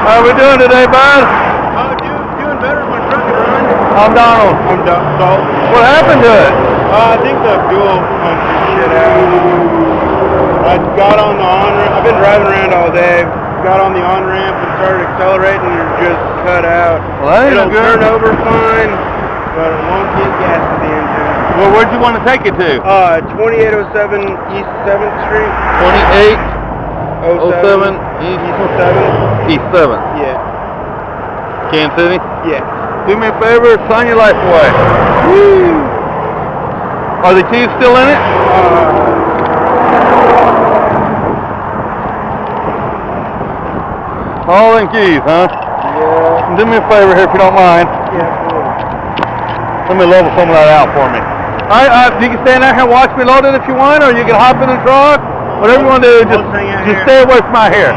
How we doing today, bud? Doing better in my truck and run. I'm Donald. I'm Dalton. What happened to it? I think the fuel pumped this shit out. I got on the on-ramp. I've been driving around all day. Got on the on-ramp and started accelerating and it just cut out. Well, that ain't It'll good. turn over fine, but it won't get gas to the engine. Well, where'd you want to take it to? 2807 East 7th Street. 2807 East 7th. East 7th. Yeah. Kansas City? Yeah. Do me a favor, sign your life away. Woo! Are the keys still in it? All in keys, huh? Yeah. Do me a favor here if you don't mind. Yeah, cool. Let me level some of that out for me. Alright, you can stand out here and watch me load it if you want, or you can hop in the truck. Whatever you want to do, just stay away from my hair.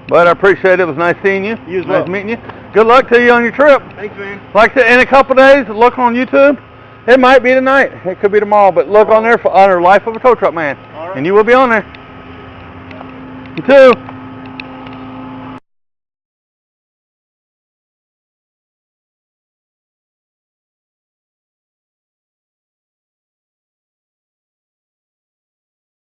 But I appreciate it. It was nice seeing you. You as nice well. meeting you. Good luck to you on your trip. Thanks, man. Like I said, in a couple days, look on YouTube. It might be tonight. It could be tomorrow. But look on there for Life of a Tow Truck Man. All right. And you will be on there. You too.